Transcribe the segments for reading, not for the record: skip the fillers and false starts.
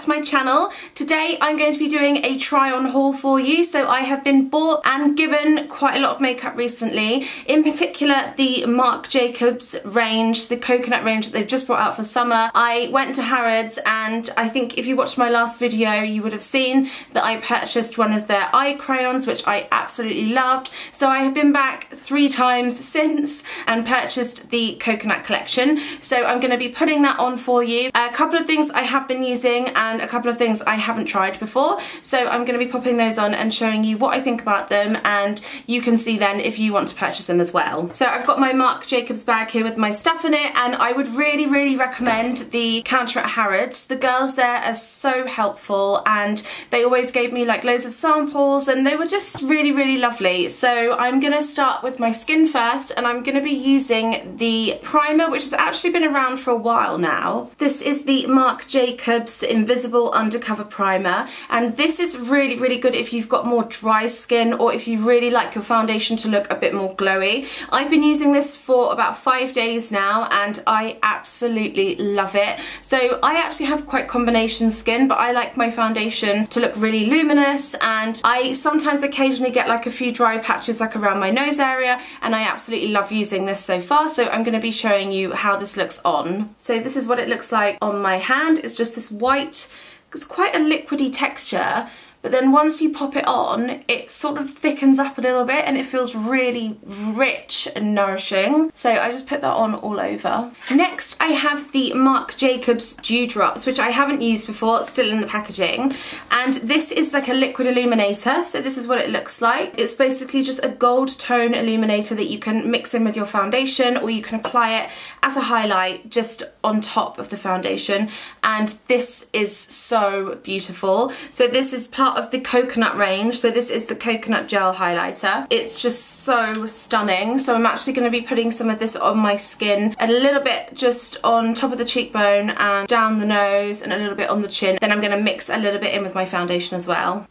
to my channel. Today I'm going to be doing a try on haul for you. So I have been bought and given quite a lot of makeup recently, in particular the Marc Jacobs range, the coconut range that they've just brought out for summer. I went to Harrods and I think if you watched my last video you would have seen that I purchased one of their eye crayons, which I absolutely loved. So I have been back 3 times since and purchased the coconut collection. So I'm going to be putting that on for you. A couple of things I have been using and a couple of things I haven't tried before. So I'm going to be popping those on and showing you what I think about them, and you can see then if you want to purchase them as well. So I've got my Marc Jacobs bag here with my stuff in it, and I would really recommend the counter at Harrods. The girls there are so helpful and they always gave me like loads of samples and they were just really lovely. So I'm going to start with my skin first, and I'm going to be using the primer, which has actually been around for a while now. This is the Marc Jacobs Invisible Undercover Primer, and this is really good if you've got more dry skin or if you really like your foundation to look a bit more glowy. I've been using this for about 5 days now and I absolutely love it. So I actually have quite combination skin, but I like my foundation to look really luminous, and I sometimes occasionally get like a few dry patches like around my nose area, and I absolutely love using this so far. So I'm going to be showing you how this looks on. So this is what it looks like on my hand. It's just this white, it's quite a liquidy texture, but then once you pop it on, it sort of thickens up a little bit and it feels really rich and nourishing. So I just put that on all over. Next, I have the Marc Jacobs Dew Drops, which I haven't used before, it's still in the packaging. And this is like a liquid illuminator, so this is what it looks like. It's basically just a gold tone illuminator that you can mix in with your foundation, or you can apply it as a highlight just on top of the foundation. And this is so beautiful. So this is part of the coconut range, so this is the coconut gel highlighter. It's just so stunning. So I'm actually going to be putting some of this on my skin, a little bit just on top of the cheekbone and down the nose, and a little bit on the chin. Then I'm going to mix a little bit in with my foundation as well.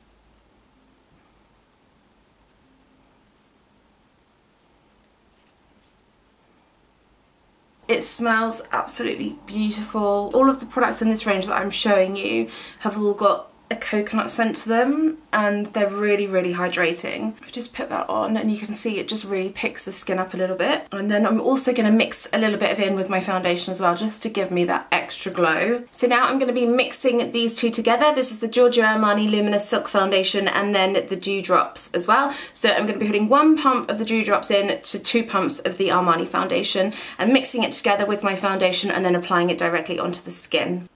It smells absolutely beautiful. All of the products in this range that I'm showing you have all got a coconut scent to them, and they're really hydrating. I've just put that on and you can see it just really picks the skin up a little bit. And then I'm also going to mix a little bit of it in with my foundation as well, just to give me that extra glow. So now I'm going to be mixing these two together. This is the Giorgio Armani Luminous Silk Foundation and then the Dew Drops as well. So I'm going to be putting 1 pump of the Dew Drops in to 2 pumps of the Armani foundation and mixing it together with my foundation and then applying it directly onto the skin.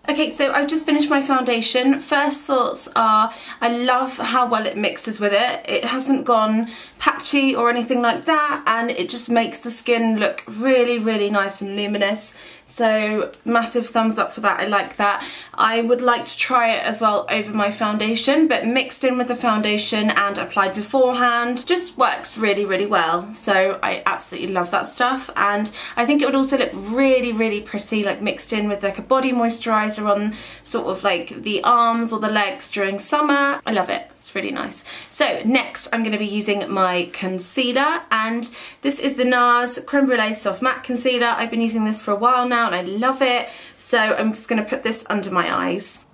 Okay, so I've just finished my foundation. First thoughts are, I love how well it mixes with it. It hasn't gone patchy or anything like that, and it just makes the skin look really nice and luminous. So massive thumbs up for that, I like that. I would like to try it as well over my foundation, but mixed in with the foundation and applied beforehand just works really well. So I absolutely love that stuff, and I think it would also look really pretty like mixed in with like a body moisturiser on sort of like the arms or the legs during summer. I love it. It's really nice. So next I'm going to be using my concealer, and this is the NARS Creme Brulee Soft Matte Concealer. I've been using this for a while now and I love it. So I'm just going to put this under my eyes.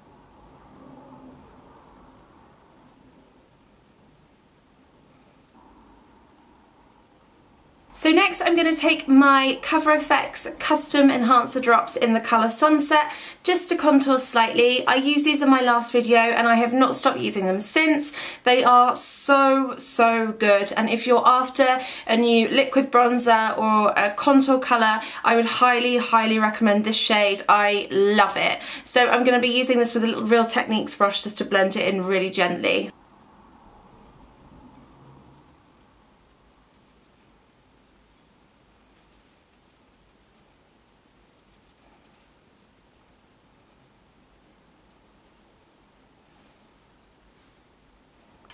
So next I'm going to take my Cover FX Custom Enhancer Drops in the colour Sunset just to contour slightly. I used these in my last video and I have not stopped using them since. They are so good, and if you're after a new liquid bronzer or a contour colour, I would highly recommend this shade. I love it. So I'm going to be using this with a Real Techniques brush just to blend it in really gently.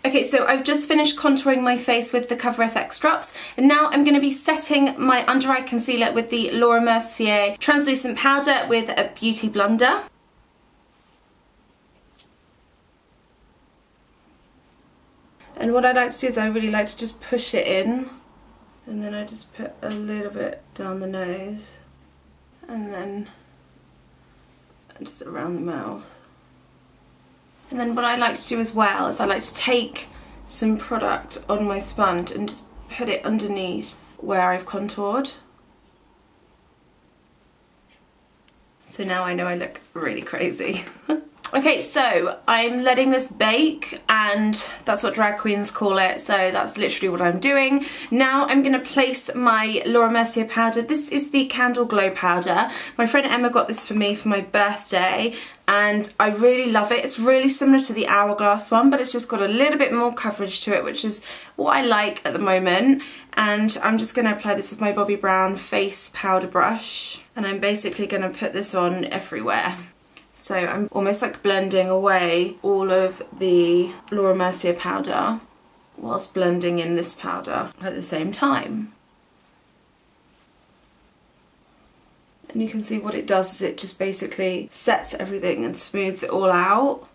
Okay, so I've just finished contouring my face with the Cover FX drops, and now I'm going to be setting my under eye concealer with the Laura Mercier translucent powder with a Beauty Blender. And what I like to do is I really like to just push it in And then I just put a little bit down the nose. And then just around the mouth. And then what I like to do as well is I like to take some product on my sponge and just put it underneath where I've contoured. So now I know I look really crazy. Okay, so I'm letting this bake, and that's what drag queens call it, so that's literally what I'm doing. Now I'm going to place my Laura Mercier powder. This is the Candle Glow powder. My friend Emma got this for me for my birthday, and I really love it. It's really similar to the Hourglass one, but it's just got a little bit more coverage to it, which is what I like at the moment. And I'm just going to apply this with my Bobbi Brown face powder brush, and I'm basically going to put this on everywhere. So I'm almost like blending away all of the Laura Mercier powder whilst blending in this powder at the same time. And you can see what it does is it just basically sets everything and smooths it all out.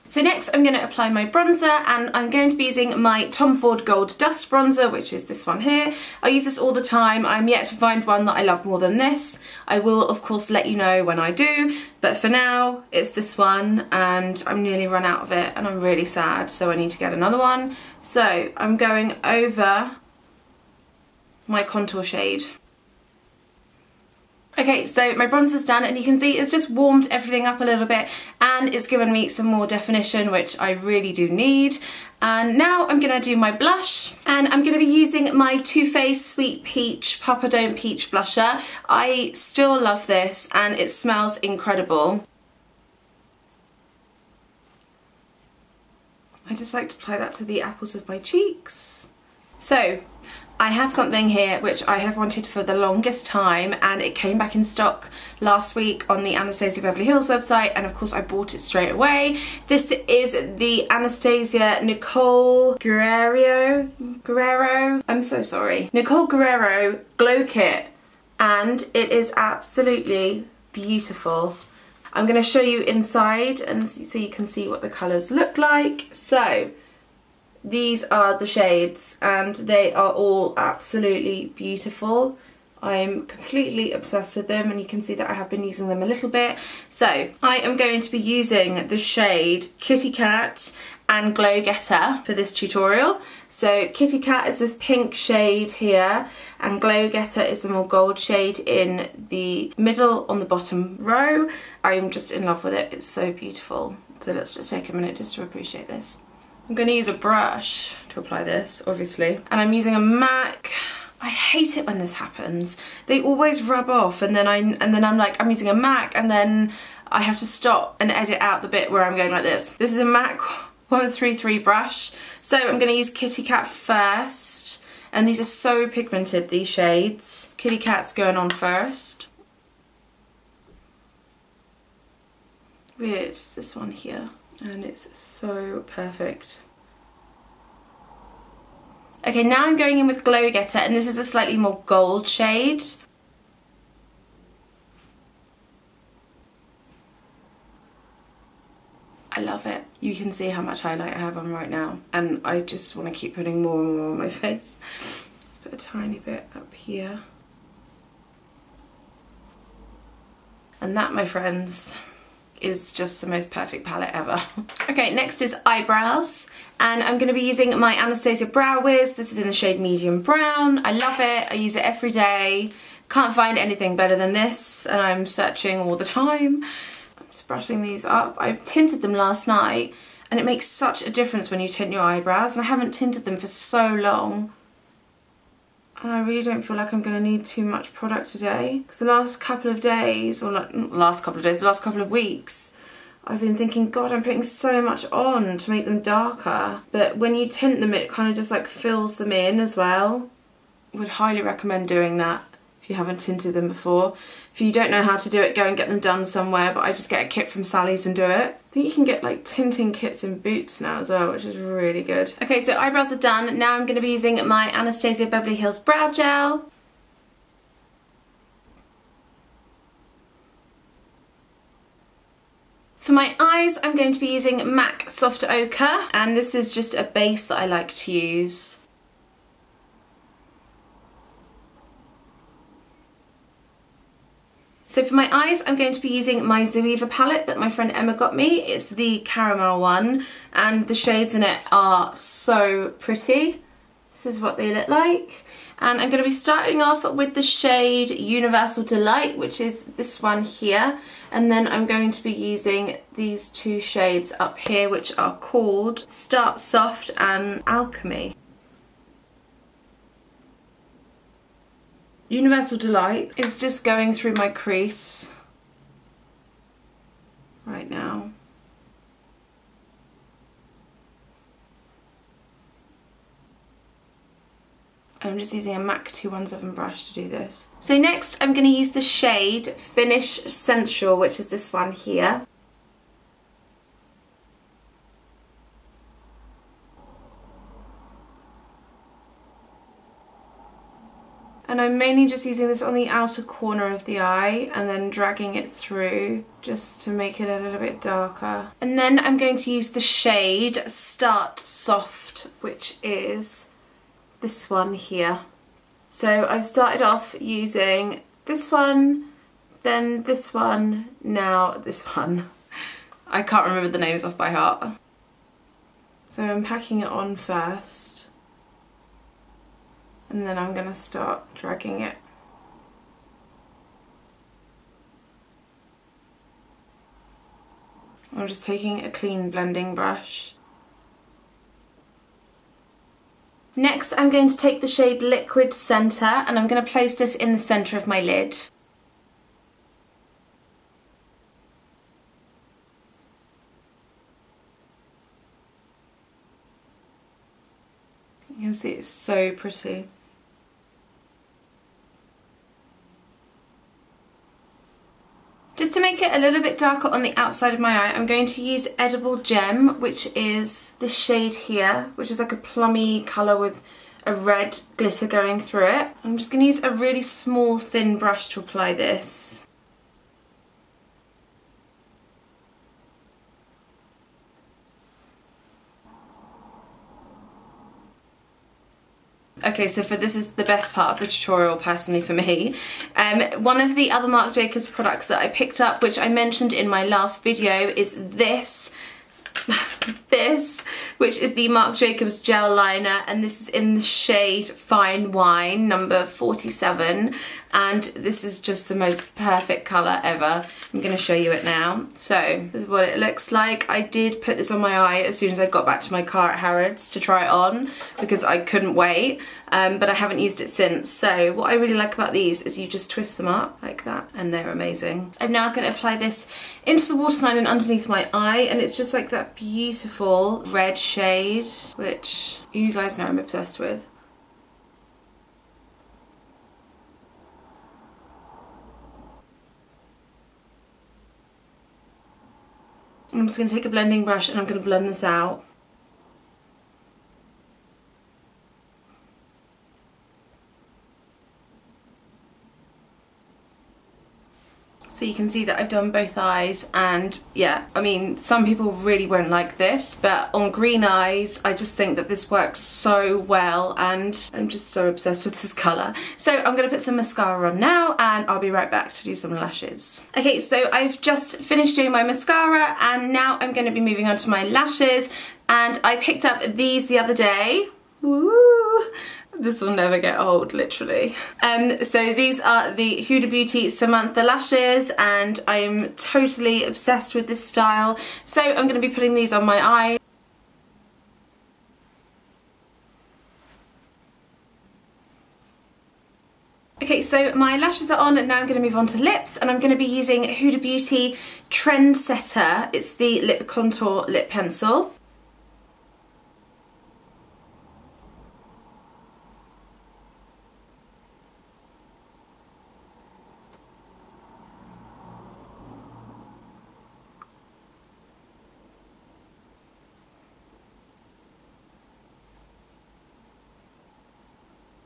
So next I'm going to apply my bronzer, and I'm going to be using my Tom Ford Gold Dust Bronzer, which is this one here. I use this all the time. I'm yet to find one that I love more than this. I will of course let you know when I do, but for now it's this one, and I'm nearly run out of it and I'm really sad, so I need to get another one. So I'm going over my contour shade. Okay, so my bronzer's done, and you can see it's just warmed everything up a little bit, and it's given me some more definition, which I really do need. And now I'm gonna do my blush, and I'm gonna be using my Too Faced Sweet Peach Papa Don't Peach blusher. I still love this, and it smells incredible. I just like to apply that to the apples of my cheeks. So I have something here which I have wanted for the longest time, and it came back in stock last week on the Anastasia Beverly Hills website, and of course I bought it straight away. This is the Anastasia Nicole Guerrero, I'm so sorry, Nicole Guerrero Glow Kit, and it is absolutely beautiful. I'm going to show you inside and so you can see what the colours look like. So these are the shades, and they are all absolutely beautiful. I'm completely obsessed with them, and you can see that I have been using them a little bit. So I am going to be using the shade Kitty Cat and Glow Getter for this tutorial. So Kitty Cat is this pink shade here, and Glow Getter is the more gold shade in the middle on the bottom row. I'm just in love with it, it's so beautiful. So let's just take a minute just to appreciate this. I'm going to use a brush to apply this, obviously, and I'm using a MAC. I hate it when this happens. They always rub off, and then I'm like, I'm using a MAC, and then I have to stop and edit out the bit where I'm going like this. This is a MAC 133 brush, so I'm going to use Kitty Cat first, and these are so pigmented, these shades. Kitty Cat's going on first, which is this one here. And it's so perfect. Okay, now I'm going in with Glow Getter, and this is a slightly more gold shade. I love it. You can see how much highlight I have on right now, and I just want to keep putting more and more on my face. Let's put a tiny bit up here. And that, my friends, is just the most perfect palette ever. Okay, next is eyebrows, and I'm going to be using my Anastasia Brow Wiz. This is in the shade Medium Brown. I love it. I use it every day. Can't find anything better than this, and I'm searching all the time. I'm just brushing these up. I tinted them last night, and it makes such a difference when you tint your eyebrows, and I haven't tinted them for so long. And I really don't feel like I'm going to need too much product today, because the last couple of days, or like, not the last couple of days, the last couple of weeks, I've been thinking, God, I'm putting so much on to make them darker. But when you tint them, it kind of just like fills them in as well. Would highly recommend doing that if you haven't tinted them before. If you don't know how to do it, go and get them done somewhere, but I just get a kit from Sally's and do it. I think you can get like tinting kits in Boots now as well, which is really good. Okay, so eyebrows are done. Now I'm going to be using my Anastasia Beverly Hills Brow Gel. For my eyes, I'm going to be using MAC Soft Ochre, and this is just a base that I like to use. So for my eyes, I'm going to be using my Zoeva palette that my friend Emma got me. It's the caramel one, and the shades in it are so pretty. This is what they look like. And I'm going to be starting off with the shade Universal Delight, which is this one here. And then I'm going to be using these two shades up here, which are called Start Soft and Alchemy. Universal Delight is just going through my crease right now. I'm just using a MAC 217 brush to do this. So next I'm going to use the shade Finish Sensual, which is this one here. And I'm mainly just using this on the outer corner of the eye and then dragging it through just to make it a little bit darker. And then I'm going to use the shade Start Soft, which is this one here. So I've started off using this one, then this one, now this one. I can't remember the names off by heart. So I'm packing it on first, and then I'm going to start dragging it. I'm just taking a clean blending brush. Next, I'm going to take the shade Liquid Center, and I'm going to place this in the center of my lid. You can see it's so pretty. Just to make it a little bit darker on the outside of my eye, I'm going to use Edible Gem, which is this shade here, which is like a plummy colour with a red glitter going through it. I'm just going to use a really small thin brush to apply this. Okay, so this is the best part of the tutorial personally for me. One of the other Marc Jacobs products that I picked up, which I mentioned in my last video, is this, which is the Marc Jacobs Gel Liner, and this is in the shade Fine Wine, number 47, and this is just the most perfect colour ever. I'm going to show you it now. So this is what it looks like. I did put this on my eye as soon as I got back to my car at Harrods to try it on because I couldn't wait, but I haven't used it since. So what I really like about these is you just twist them up like that and they're amazing. I'm now going to apply this into the waterline and underneath my eye, and it's just like that beautiful red shade, which you guys know I'm obsessed with. I'm just going to take a blending brush and I'm going to blend this out. So you can see that I've done both eyes, and yeah, I mean, some people really won't like this, but on green eyes, I just think that this works so well, and I'm just so obsessed with this colour. So I'm going to put some mascara on now, and I'll be right back to do some lashes. Okay, so I've just finished doing my mascara, and now I'm going to be moving on to my lashes, and I picked up these the other day. Woo! This will never get old, literally. So these are the Huda Beauty Samantha lashes, and I'm totally obsessed with this style. So I'm going to be putting these on my eye. Okay, so my lashes are on, and now I'm going to move on to lips, and I'm going to be using Huda Beauty Trendsetter. It's the Lip Contour Lip Pencil.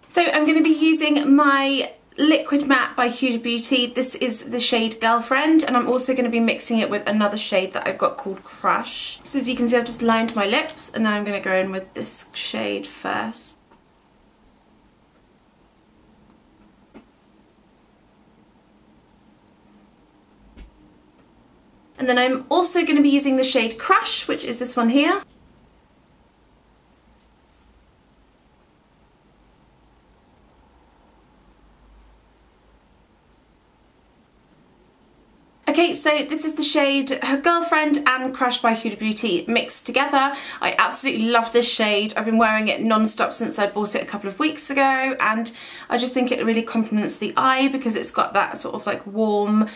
So I'm going to be using my Liquid Matte by Huda Beauty. This is the shade Girlfriend, and I'm also going to be mixing it with another shade that I've got called Crush. So as you can see, I've just lined my lips, and now I'm going to go in with this shade first. And then I'm also going to be using the shade Crush, which is this one here. Okay, so this is the shade Her Girlfriend and Crush by Huda Beauty mixed together. I absolutely love this shade. I've been wearing it non-stop since I bought it a couple of weeks ago, and I just think it really complements the eye because it's got that sort of like warm,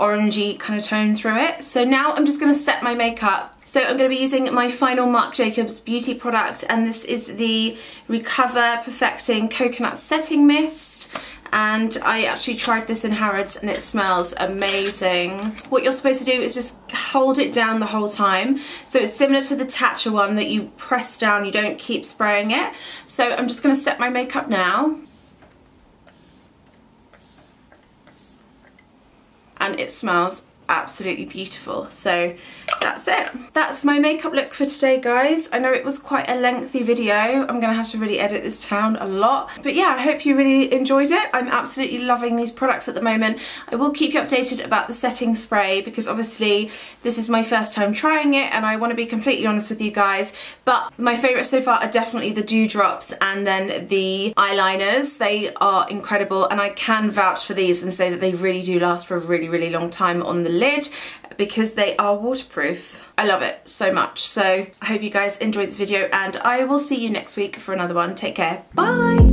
orangey kind of tone through it. So now I'm just going to set my makeup. So I'm going to be using my final Marc Jacobs Beauty product, and this is the Recover Perfecting Coconut Setting Mist. And I actually tried this in Harrods and it smells amazing. What you're supposed to do is just hold it down the whole time. So it's similar to the Tatcha one that you press down, you don't keep spraying it. So I'm just going to set my makeup now. And it smells absolutely beautiful. So that's it. That's my makeup look for today, guys. I know it was quite a lengthy video. I'm gonna have to really edit this down a lot. But yeah, I hope you really enjoyed it. I'm absolutely loving these products at the moment. I will keep you updated about the setting spray because obviously this is my first time trying it and I want to be completely honest with you guys. But my favourites so far are definitely the dewdrops and then the eyeliners. They are incredible and I can vouch for these and say that they really do last for a really, really long time on the lid because they are waterproof. I love it so much. So I hope you guys enjoyed this video and I will see you next week for another one. Take care. Bye.